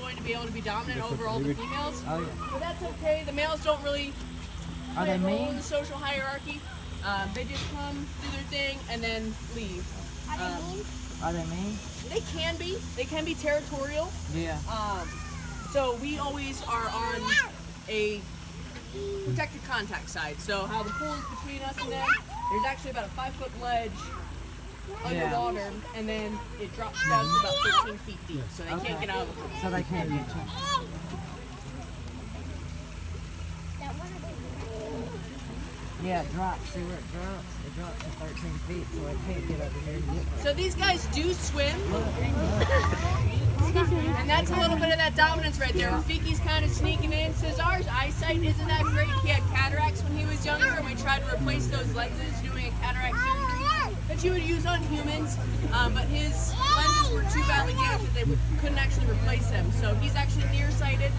going to be able to be dominant over all the females. Oh yeah. But that's okay. The males don't really Are play they a role in mean? the social hierarchy. They just come, do their thing, and then leave. Are they mean? They can be. They can be territorial. Yeah. So we always are on a protected contact side. So how the pool is between us and them, there's actually about a 5-foot ledge underwater, and then it drops down to about 15 feet deep. So they can't get out of the pool. So they can't get you. Yeah, it drops. See where it drops? It drops to 13 feet, so it can't get over here to get there. So these guys do swim. And that's a little bit of that dominance right there. Rafiki's kind of sneaking in. Cesar's eyesight isn't that great. He had cataracts when he was younger, and we tried to replace those lenses doing a cataract surgery that you would use on humans. But his lenses were too badly damaged that they couldn't actually replace them. So he's actually nearsighted.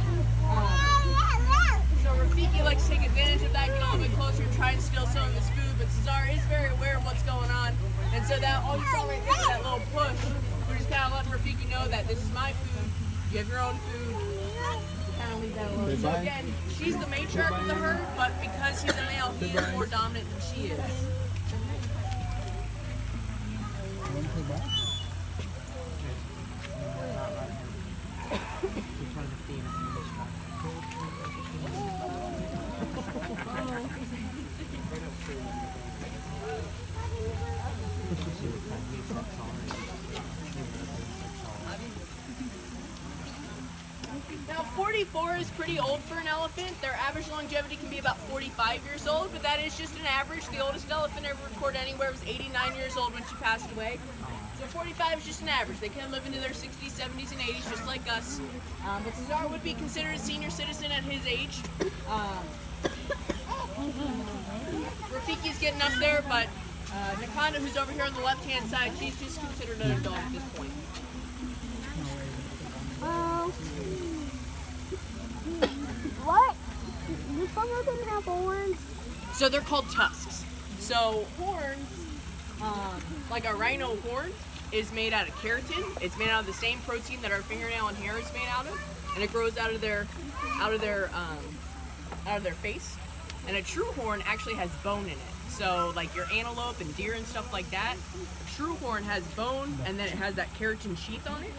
So Rafiki likes to take advantage of that, get a little bit closer, and try and steal some of his food. But Cesar is very aware of what's going on. And so that all you saw right there, that little push, we're just kind of letting Rafiki know that this is my food. You have your own food. Kind of leave that alone. So again, she's the matriarch of the herd, but because he's a male, he is more dominant than she is. Now 44 is pretty old for an elephant. Their average longevity can be about 45 years old, but that is just an average. The oldest elephant ever recorded anywhere was 89 years old when she passed away. So 45 is just an average. They can live into their 60s, 70s, and 80s just like us. But Cesar would be considered a senior citizen at his age. Rafiki's getting up there, but Nakanda, who's over here on the left-hand side, she's just considered an adult at this point. What? Do some of them have horns? So they're called tusks. So horns, like a rhino horn, is made out of keratin. It's made out of the same protein that our fingernail and hair is made out of, and it grows out of their face. And a true horn actually has bone in it. So like your antelope and deer and stuff like that, a true horn has bone, and then it has that keratin sheath on it.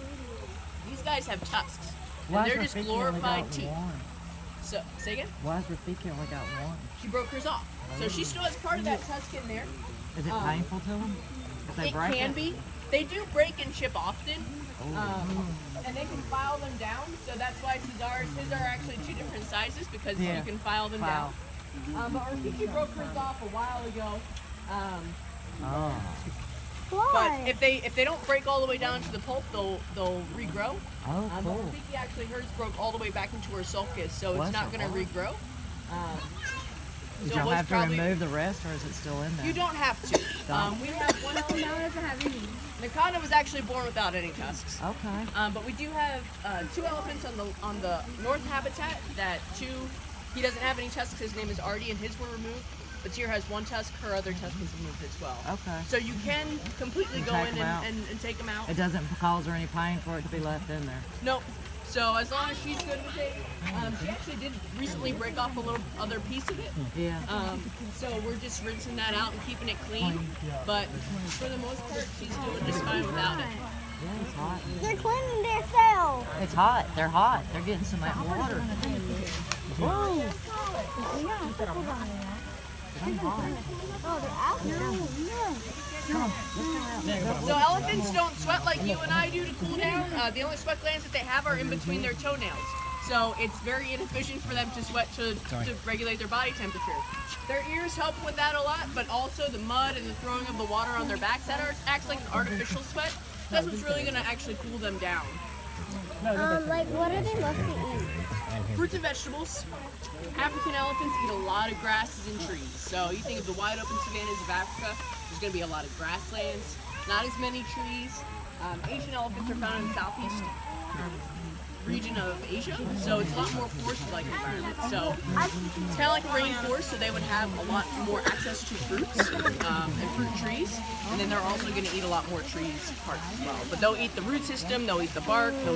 These guys have tusks, and they're just glorified teeth. So, say again? Why is Rafiki only got one? She broke hers off. So she still has part of that tusk in there. Is it painful to them? If they It break can be. They do break and chip often. And they can file them down. So that's why his are actually two different sizes because you can file them down. But Rafiki broke hers off a while ago. Why? But if they don't break all the way down to the pulp, they'll regrow. Oh, But cool. Rafiki actually hers broke all the way back into her sulcus, so it's not going to regrow. Did So y'all it was have to probably- remove the rest, or is it still in there? You don't have to. We have one elephant. Nakanda was actually born without any tusks. Okay. But we do have two elephants on the north habitat that he doesn't have any tusks. His name is Artie, and his were removed. But Tyr has one tusk, her other tusk is removed as well. Okay. So you can completely go take in 'em out. and take them out. It doesn't cause her any pain for it to be left in there. Nope. So as long as she's good with it, she actually did recently break off a little other piece of it. Yeah. So we're just rinsing that out and keeping it clean. But for the most part, she's doing just fine without it. Yeah, it's hot. They're cleaning themselves. It's hot. They're hot. They're getting some of that water. Whoa. I'm hot. Oh, they're out now. Come on. Let's go out. So elephants don't sweat like you and I do to cool down. The only sweat glands that they have are in between their toenails. So it's very inefficient for them to sweat to regulate their body temperature. Their ears help with that a lot, but also the mud and the throwing of the water on their backs, that acts like an artificial sweat. That's what's really going to actually cool them down. Like, what are they left to eat? Fruits and vegetables. African elephants eat a lot of grasses and trees. So you think of the wide open savannas of Africa, there's going to be a lot of grasslands, not as many trees. Asian elephants are found in the southeast region of Asia, so it's a lot more forest-like environment. So it's kind of like a rainforest, so they would have a lot more access to fruits and fruit trees, and then they're also going to eat a lot more trees parts as well. But they'll eat the root system, they'll eat the bark, they'll